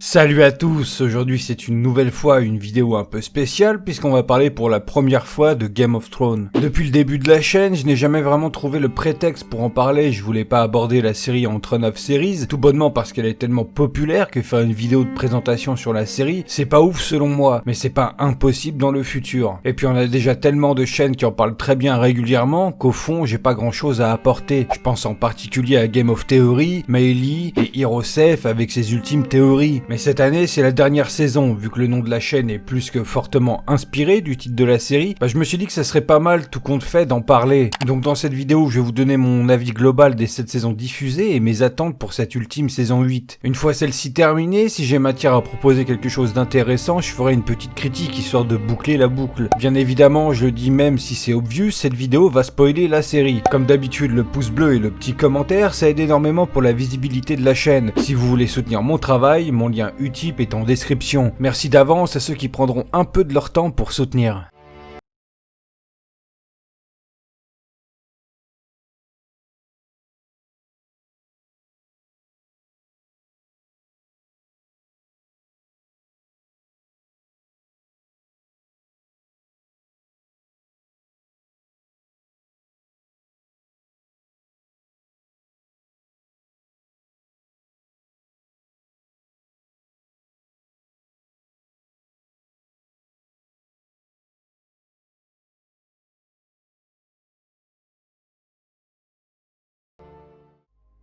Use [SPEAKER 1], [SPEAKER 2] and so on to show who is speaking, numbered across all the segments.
[SPEAKER 1] Salut à tous, aujourd'hui c'est une nouvelle fois une vidéo un peu spéciale puisqu'on va parler pour la première fois de Game of Thrones. Depuis le début de la chaîne, je n'ai jamais vraiment trouvé le prétexte pour en parler, je voulais pas aborder la série en Throne of Series, tout bonnement parce qu'elle est tellement populaire que faire une vidéo de présentation sur la série, c'est pas ouf selon moi, mais c'est pas impossible dans le futur. Et puis on a déjà tellement de chaînes qui en parlent très bien régulièrement qu'au fond j'ai pas grand chose à apporter. Je pense en particulier à Game of Theory, Meili et HeroSafe avec ses ultimes théories. Mais cette année, c'est la dernière saison, vu que le nom de la chaîne est plus que fortement inspiré du titre de la série, je me suis dit que ça serait pas mal, tout compte fait, d'en parler. Donc dans cette vidéo, je vais vous donner mon avis global des 7 saisons diffusées et mes attentes pour cette ultime saison 8. Une fois celle-ci terminée, si j'ai matière à proposer quelque chose d'intéressant, je ferai une petite critique histoire de boucler la boucle. Bien évidemment, je le dis même si c'est obvious, cette vidéo va spoiler la série. Comme d'habitude, le pouce bleu et le petit commentaire, ça aide énormément pour la visibilité de la chaîne. Si vous voulez soutenir mon travail, mon lien utile est en description. Merci d'avance à ceux qui prendront un peu de leur temps pour soutenir.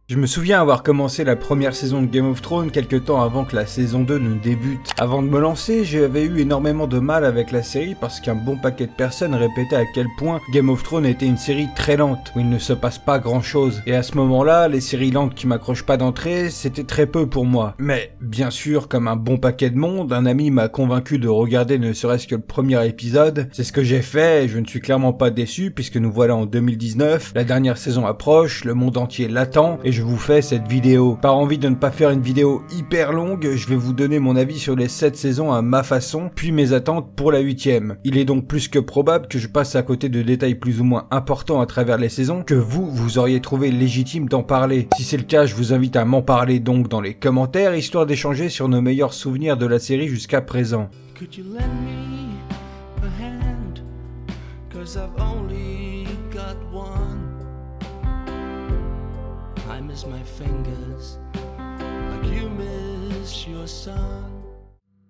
[SPEAKER 1] Je me souviens avoir commencé la première saison de Game of Thrones quelques temps avant que la saison 2 ne débute. Avant de me lancer, j'avais eu énormément de mal avec la série parce qu'un bon paquet de personnes répétaient à quel point Game of Thrones était une série très lente, où il ne se passe pas grand chose. Et à ce moment-là, les séries lentes qui m'accrochent pas d'entrée, c'était très peu pour moi. Mais, bien sûr, comme un bon paquet de monde, un ami m'a convaincu de regarder ne serait-ce que le premier épisode. C'est ce que j'ai fait et je ne suis clairement pas déçu puisque nous voilà en 2019, la dernière saison approche, le monde entier l'attend et je vous fais cette vidéo. Par envie de ne pas faire une vidéo hyper longue, je vais vous donner mon avis sur les 7 saisons à ma façon, puis mes attentes pour la 8ème. Il est donc plus que probable que je passe à côté de détails plus ou moins importants à travers les saisons que vous auriez trouvé légitime d'en parler. Si c'est le cas, je vous invite à m'en parler donc dans les commentaires, histoire d'échanger sur nos meilleurs souvenirs de la série jusqu'à présent. Could you lend me a hand? 'Cause I've only got one. I miss my fingers, like you miss your son.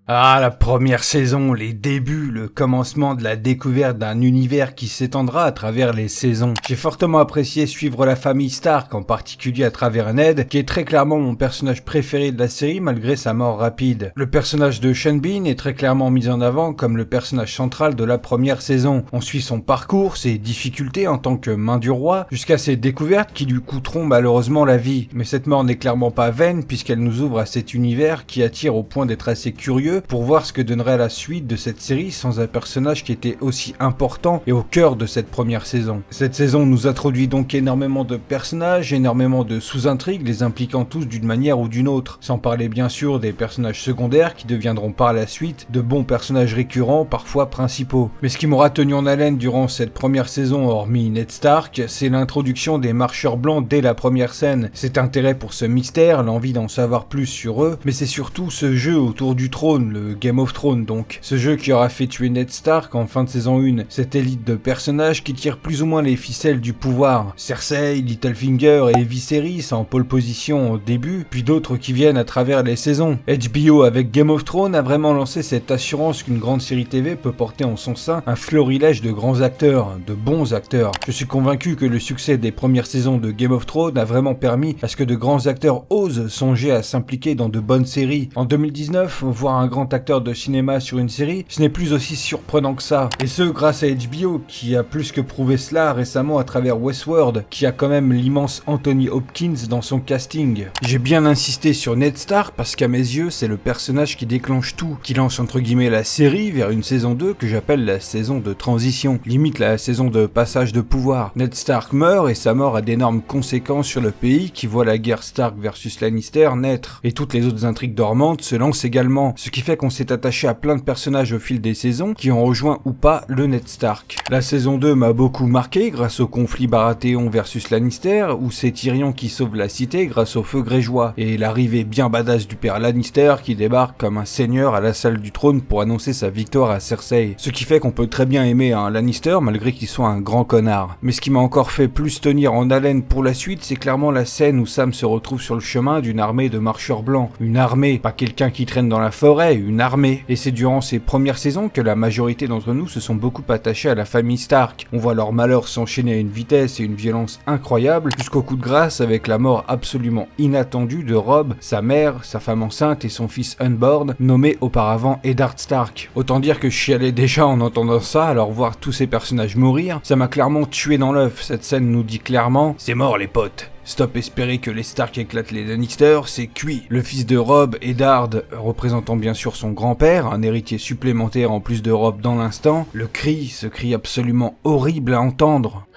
[SPEAKER 1] Ah, la première saison, les débuts, le commencement de la découverte d'un univers qui s'étendra à travers les saisons. J'ai fortement apprécié suivre la famille Stark, en particulier à travers Ned, qui est très clairement mon personnage préféré de la série malgré sa mort rapide. Le personnage de Sean Bean est très clairement mis en avant comme le personnage central de la première saison. On suit son parcours, ses difficultés en tant que main du roi, jusqu'à ses découvertes qui lui coûteront malheureusement la vie. Mais cette mort n'est clairement pas vaine puisqu'elle nous ouvre à cet univers qui attire au point d'être assez curieux pour voir ce que donnerait la suite de cette série sans un personnage qui était aussi important et au cœur de cette première saison. Cette saison nous introduit donc énormément de personnages, énormément de sous-intrigues, les impliquant tous d'une manière ou d'une autre, sans parler bien sûr des personnages secondaires qui deviendront par la suite de bons personnages récurrents, parfois principaux. Mais ce qui m'aura tenu en haleine durant cette première saison, hormis Ned Stark, c'est l'introduction des marcheurs blancs dès la première scène. Cet intérêt pour ce mystère, l'envie d'en savoir plus sur eux, mais c'est surtout ce jeu autour du trône, le Game of Thrones donc. Ce jeu qui aura fait tuer Ned Stark en fin de saison 1, cette élite de personnages qui tirent plus ou moins les ficelles du pouvoir. Cersei, Littlefinger et Viserys en pole position au début, puis d'autres qui viennent à travers les saisons. HBO avec Game of Thrones a vraiment lancé cette assurance qu'une grande série TV peut porter en son sein un florilège de grands acteurs, de bons acteurs. Je suis convaincu que le succès des premières saisons de Game of Thrones a vraiment permis à ce que de grands acteurs osent songer à s'impliquer dans de bonnes séries. En 2019, voir un grand acteur de cinéma sur une série, ce n'est plus aussi surprenant que ça. Et ce, grâce à HBO, qui a plus que prouvé cela récemment à travers Westworld, qui a quand même l'immense Anthony Hopkins dans son casting. J'ai bien insisté sur Ned Stark parce qu'à mes yeux, c'est le personnage qui déclenche tout, qui lance entre guillemets la série vers une saison 2 que j'appelle la saison de transition, limite la saison de passage de pouvoir. Ned Stark meurt et sa mort a d'énormes conséquences sur le pays qui voit la guerre Stark versus Lannister naître. Et toutes les autres intrigues dormantes se lancent également, ce qui fait qu'on s'est attaché à plein de personnages au fil des saisons qui ont rejoint ou pas le Ned Stark. La saison 2 m'a beaucoup marqué grâce au conflit Baratheon versus Lannister, où c'est Tyrion qui sauve la cité grâce au feu grégeois, et l'arrivée bien badass du père Lannister qui débarque comme un seigneur à la salle du trône pour annoncer sa victoire à Cersei. Ce qui fait qu'on peut très bien aimer un Lannister malgré qu'il soit un grand connard. Mais ce qui m'a encore fait plus tenir en haleine pour la suite, c'est clairement la scène où Sam se retrouve sur le chemin d'une armée de marcheurs blancs. Une armée, pas quelqu'un qui traîne dans la forêt, une armée. Et c'est durant ces premières saisons que la majorité d'entre nous se sont beaucoup attachés à la famille Stark. On voit leur malheur s'enchaîner à une vitesse et une violence incroyable, jusqu'au coup de grâce avec la mort absolument inattendue de Robb, sa mère, sa femme enceinte et son fils unborn, nommé auparavant Eddard Stark. Autant dire que je chialais déjà en entendant ça, alors voir tous ces personnages mourir, ça m'a clairement tué dans l'œuf. Cette scène nous dit clairement « c'est mort les potes ». Stop espérer que les Stark éclatent les Lannister, c'est cuit. Le fils de Robb, Eddard, représentant bien sûr son grand-père, un héritier supplémentaire en plus de Robb dans l'instant, le cri, ce cri absolument horrible à entendre.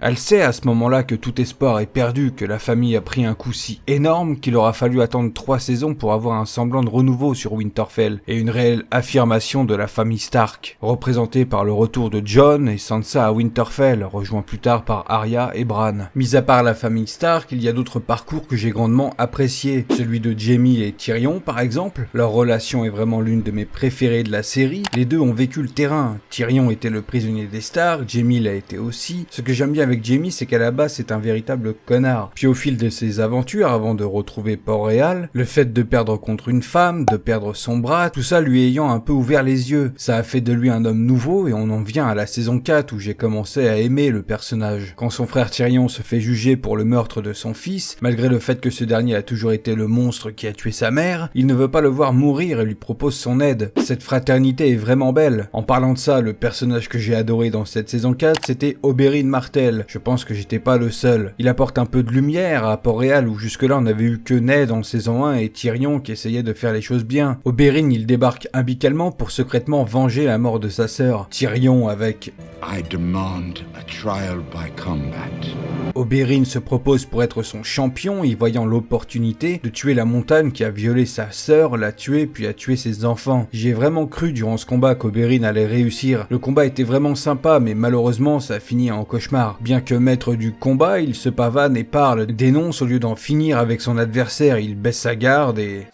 [SPEAKER 1] Elle sait à ce moment-là que tout espoir est perdu, que la famille a pris un coup si énorme qu'il aura fallu attendre 3 saisons pour avoir un semblant de renouveau sur Winterfell, et une réelle affirmation de la famille Stark, représentée par le retour de Jon et Sansa à Winterfell, rejoint plus tard par Arya et Bran. Mis à part la famille Stark, il y a d'autres parcours que j'ai grandement appréciés, celui de Jaime et Tyrion par exemple. Leur relation est vraiment l'une de mes préférées de la série, les deux ont vécu le terrain. Tyrion était le prisonnier des Stark, Jaime l'a été aussi. Ce que j'aime bien avec Jaime, c'est qu'à la base c'est un véritable connard. Puis au fil de ses aventures, avant de retrouver Port-Réal, le fait de perdre contre une femme, de perdre son bras, tout ça lui ayant un peu ouvert les yeux, ça a fait de lui un homme nouveau et on en vient à la saison 4 où j'ai commencé à aimer le personnage. Quand son frère Tyrion se fait juger pour le meurtre de son fils, malgré le fait que ce dernier a toujours été le monstre qui a tué sa mère, il ne veut pas le voir mourir et lui propose son aide. Cette fraternité est vraiment belle. En parlant de ça, le personnage que j'ai adoré dans cette saison 4, c'était Oberyn Martell. Je pense que j'étais pas le seul. Il apporte un peu de lumière à Port-Réal où jusque-là on avait eu que Ned en saison 1 et Tyrion qui essayait de faire les choses bien. Oberyn, il débarque amicalement pour secrètement venger la mort de sa sœur. Tyrion avec I demand a trial by combat. Oberyn se propose pour être son champion, y voyant l'opportunité de tuer la montagne qui a violé sa sœur, l'a tué puis a tué ses enfants. J'y ai vraiment cru durant ce combat qu'Oberyn allait réussir. Le combat était vraiment sympa mais malheureusement ça a fini en cauchemar. Bien que maître du combat, il se pavane et parle, dénonce au lieu d'en finir avec son adversaire, il baisse sa garde et...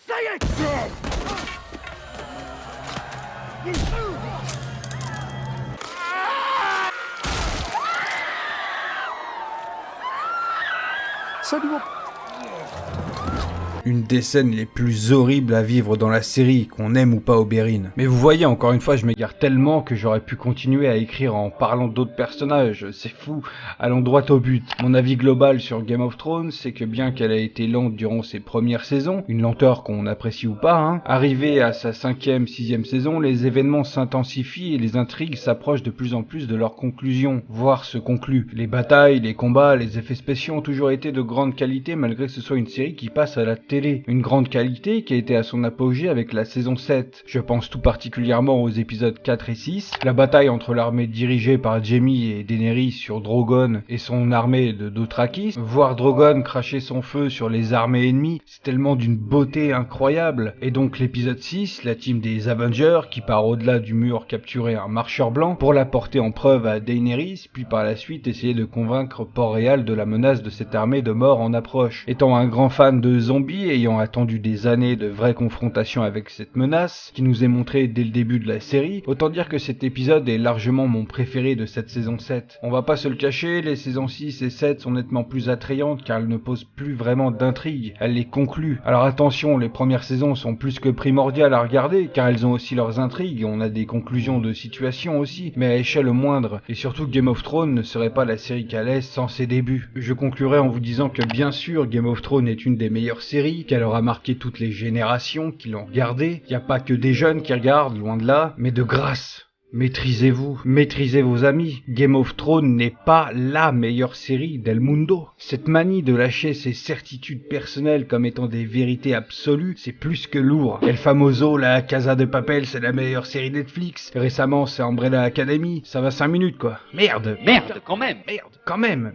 [SPEAKER 1] Une des scènes les plus horribles à vivre dans la série, qu'on aime ou pas Oberyn. Mais vous voyez, encore une fois, je m'égare tellement que j'aurais pu continuer à écrire en parlant d'autres personnages, c'est fou, allons droit au but. Mon avis global sur Game of Thrones, c'est que bien qu'elle a été lente durant ses premières saisons, une lenteur qu'on apprécie ou pas, arrivée à sa 5e, 6e saison, les événements s'intensifient et les intrigues s'approchent de plus en plus de leur conclusion, voire se concluent. Les batailles, les combats, les effets spéciaux ont toujours été de grande qualité malgré que ce soit une série qui passe à la télé. Une grande qualité qui a été à son apogée avec la saison 7. Je pense tout particulièrement aux épisodes 4 et 6. La bataille entre l'armée dirigée par Jaime et Daenerys sur Drogon et son armée de Dothrakis. Voir Drogon cracher son feu sur les armées ennemies, c'est tellement d'une beauté incroyable. Et donc l'épisode 6, la team des Avengers qui part au-delà du mur capturer un marcheur blanc pour la porter en preuve à Daenerys, puis par la suite essayer de convaincre Port-Réal de la menace de cette armée de mort en approche. Étant un grand fan de zombies, ayant attendu des années de vraies confrontations avec cette menace, qui nous est montrée dès le début de la série, autant dire que cet épisode est largement mon préféré de cette saison 7. On va pas se le cacher, les saisons 6 et 7 sont nettement plus attrayantes car elles ne posent plus vraiment d'intrigue, elles les concluent. Alors attention, les premières saisons sont plus que primordiales à regarder car elles ont aussi leurs intrigues, on a des conclusions de situation aussi, mais à échelle moindre, et surtout Game of Thrones ne serait pas la série qu'elle est sans ses débuts. Je conclurai en vous disant que bien sûr Game of Thrones est une des meilleures séries, qu'elle aura marqué toutes les générations qui l'ont regardé. Il n'y a pas que des jeunes qui regardent, loin de là, mais de grâce, Maîtrisez-vous, maîtrisez vos amis. Game of Thrones n'est pas la meilleure série del mundo. Cette manie de lâcher ses certitudes personnelles comme étant des vérités absolues, c'est plus que lourd. El Famoso, la Casa de Papel, c'est la meilleure série Netflix. Récemment, c'est Umbrella Academy. Ça va 5 minutes, quoi. Merde, quand même.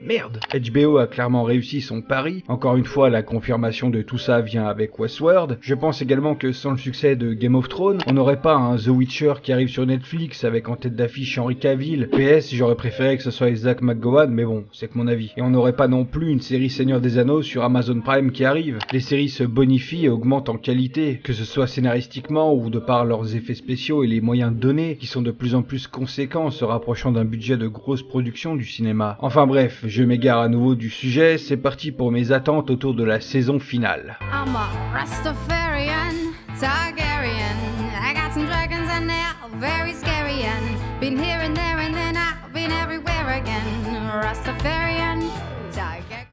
[SPEAKER 1] HBO a clairement réussi son pari. Encore une fois, la confirmation de tout ça vient avec Westworld. Je pense également que sans le succès de Game of Thrones, on n'aurait pas un The Witcher qui arrive sur Netflix avec en tête d'affiche Henry Cavill. PS, j'aurais préféré que ce soit Isaac McGowan, mais bon, c'est que mon avis. Et on n'aurait pas non plus une série Seigneur des Anneaux sur Amazon Prime qui arrive. Les séries se bonifient et augmentent en qualité, que ce soit scénaristiquement ou de par leurs effets spéciaux et les moyens donnés, qui sont de plus en plus conséquents en se rapprochant d'un budget de grosse production du cinéma. Enfin bref, je m'égare à nouveau du sujet, c'est parti pour mes attentes autour de la saison finale.
[SPEAKER 2] I'm a Rastafarian, Targaryen. I got some dragons and they're very scary and been here and there and then I've been everywhere again. Rastafarian, Targaryen.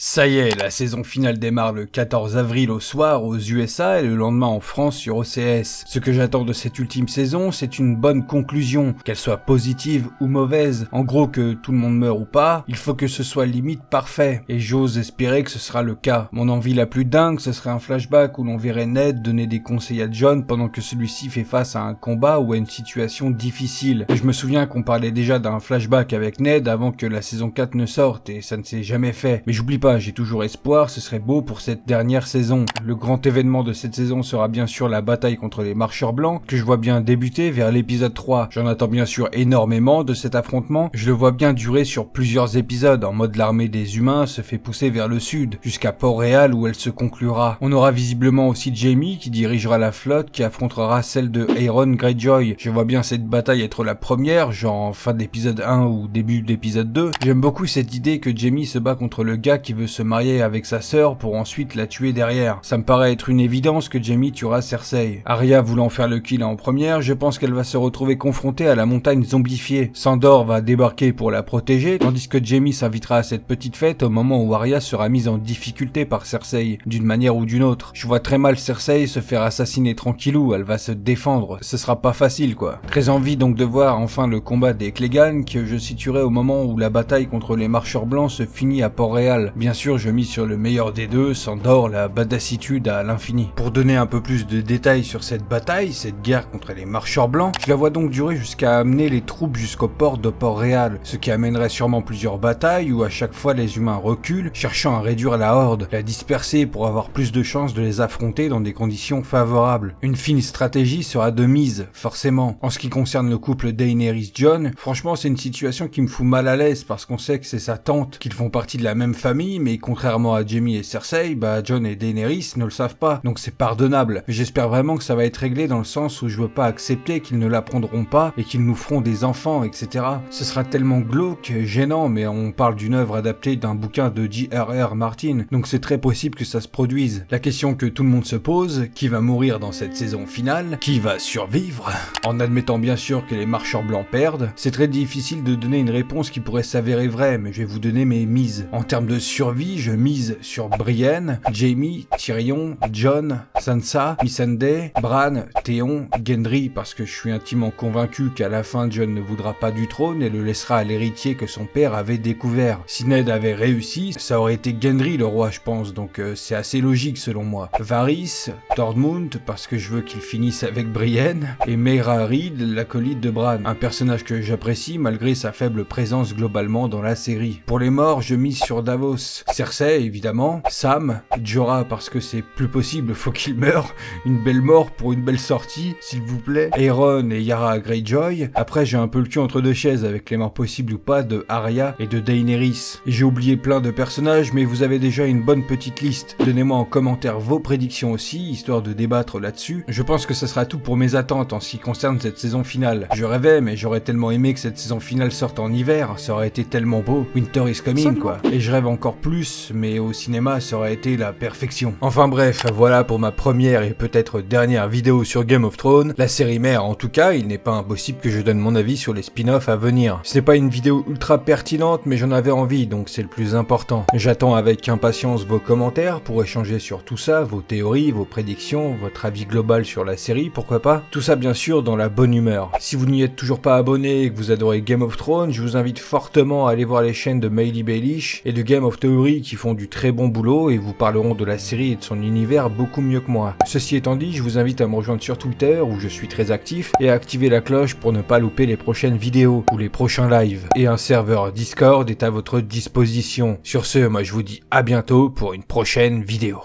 [SPEAKER 1] Ça y est, la saison finale démarre le 14 avril au soir aux USA et le lendemain en France sur OCS. Ce que j'attends de cette ultime saison, c'est une bonne conclusion, qu'elle soit positive ou mauvaise. En gros, que tout le monde meure ou pas, il faut que ce soit limite parfait. Et j'ose espérer que ce sera le cas. Mon envie la plus dingue, ce serait un flashback où l'on verrait Ned donner des conseils à Jon pendant que celui-ci fait face à un combat ou à une situation difficile. Et je me souviens qu'on parlait déjà d'un flashback avec Ned avant que la saison 4 ne sorte et ça ne s'est jamais fait. Mais j'oublie pas, j'ai toujours espoir, ce serait beau pour cette dernière saison. Le grand événement de cette saison sera bien sûr la bataille contre les marcheurs blancs, que je vois bien débuter vers l'épisode 3. J'en attends bien sûr énormément de cet affrontement, je le vois bien durer sur plusieurs épisodes, en mode l'armée des humains se fait pousser vers le sud, jusqu'à Port-Réal où elle se conclura. On aura visiblement aussi Jaime qui dirigera la flotte qui affrontera celle de Aeron Greyjoy. Je vois bien cette bataille être la première, genre en fin d'épisode 1 ou début d'épisode 2. J'aime beaucoup cette idée que Jaime se bat contre le gars qui veut se marier avec sa sœur pour ensuite la tuer derrière. Ça me paraît être une évidence que Jaime tuera Cersei. Arya voulant faire le kill en première, je pense qu'elle va se retrouver confrontée à la montagne zombifiée. Sandor va débarquer pour la protéger, tandis que Jaime s'invitera à cette petite fête au moment où Arya sera mise en difficulté par Cersei, d'une manière ou d'une autre. Je vois très mal Cersei se faire assassiner tranquillou, elle va se défendre. Ce sera pas facile quoi. Très envie donc de voir enfin le combat des Clegane que je situerai au moment où la bataille contre les marcheurs blancs se finit à Port-Réal. Bien sûr, je mise sur le meilleur des deux, Sandor, la badassitude à l'infini. Pour donner un peu plus de détails sur cette bataille, cette guerre contre les marcheurs blancs, je la vois donc durer jusqu'à amener les troupes jusqu'au port de Port-Réal, ce qui amènerait sûrement plusieurs batailles où à chaque fois les humains reculent, cherchant à réduire la horde, la disperser pour avoir plus de chances de les affronter dans des conditions favorables. Une fine stratégie sera de mise, forcément. En ce qui concerne le couple Daenerys-Jon, franchement c'est une situation qui me fout mal à l'aise parce qu'on sait que c'est sa tante, qu'ils font partie de la même famille, mais contrairement à Jaime et Cersei, Jon et Daenerys ne le savent pas, donc c'est pardonnable. J'espère vraiment que ça va être réglé dans le sens où je veux pas accepter qu'ils ne l'apprendront pas et qu'ils nous feront des enfants, etc. Ce sera tellement glauque, gênant, mais on parle d'une œuvre adaptée d'un bouquin de J.R.R. Martin, donc c'est très possible que ça se produise. La question que tout le monde se pose, qui va mourir dans cette saison finale? Qui va survivre? En admettant bien sûr que les marcheurs blancs perdent, c'est très difficile de donner une réponse qui pourrait s'avérer vraie, mais je vais vous donner mes mises. En termes de survie, je mise sur Brienne, Jaime, Tyrion, Jon, Sansa, Missandei, Bran, Theon, Gendry, parce que je suis intimement convaincu qu'à la fin Jon ne voudra pas du trône et le laissera à l'héritier que son père avait découvert. Si Ned avait réussi, ça aurait été Gendry le roi je pense, donc c'est assez logique selon moi. Varys, Tormund, parce que je veux qu'il finisse avec Brienne, et Meera Reed, l'acolyte de Bran, un personnage que j'apprécie malgré sa faible présence globalement dans la série. Pour les morts, je mise sur Davos, Cersei évidemment, Sam, Jorah parce que c'est plus possible, faut qu'il meure, une belle mort pour une belle sortie, s'il vous plaît, Aeron et Yara Greyjoy. Après j'ai un peu le cul entre deux chaises avec les morts possibles ou pas de Arya et de Daenerys. Et j'ai oublié plein de personnages mais vous avez déjà une bonne petite liste. Donnez-moi en commentaire vos prédictions aussi, histoire de débattre là-dessus. Je pense que ce sera tout pour mes attentes en ce qui concerne cette saison finale. Je rêvais mais j'aurais tellement aimé que cette saison finale sorte en hiver, ça aurait été tellement beau. Winter is coming quoi. Et je rêve encore plus plus, mais au cinéma ça aurait été la perfection. Enfin bref, voilà pour ma première et peut-être dernière vidéo sur Game of Thrones. La série mère en tout cas, il n'est pas impossible que je donne mon avis sur les spin-offs à venir. C'est pas une vidéo ultra pertinente, mais j'en avais envie, donc c'est le plus important. J'attends avec impatience vos commentaires pour échanger sur tout ça, vos théories, vos prédictions, votre avis global sur la série, pourquoi pas. Tout ça bien sûr dans la bonne humeur. Si vous n'y êtes toujours pas abonné et que vous adorez Game of Thrones, je vous invite fortement à aller voir les chaînes de Maily Baelish et de Game of Theory qui font du très bon boulot et vous parleront de la série et de son univers beaucoup mieux que moi. Ceci étant dit, je vous invite à me rejoindre sur Twitter où je suis très actif et à activer la cloche pour ne pas louper les prochaines vidéos ou les prochains lives. Et un serveur Discord est à votre disposition. Sur ce, moi je vous dis à bientôt pour une prochaine vidéo.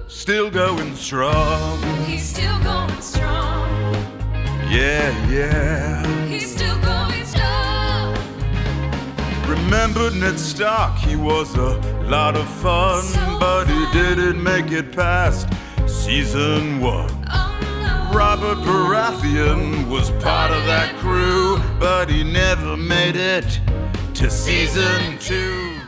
[SPEAKER 3] Still going strong.
[SPEAKER 4] He's still going strong.
[SPEAKER 3] Yeah, yeah.
[SPEAKER 4] He's still going strong.
[SPEAKER 3] Remember Ned Stark, he was a lot of fun,
[SPEAKER 4] So
[SPEAKER 3] but he
[SPEAKER 4] fun.
[SPEAKER 3] didn't make it past season 1.
[SPEAKER 4] Oh no.
[SPEAKER 3] Robert Baratheon was part of that crew, but he never made it to season 2.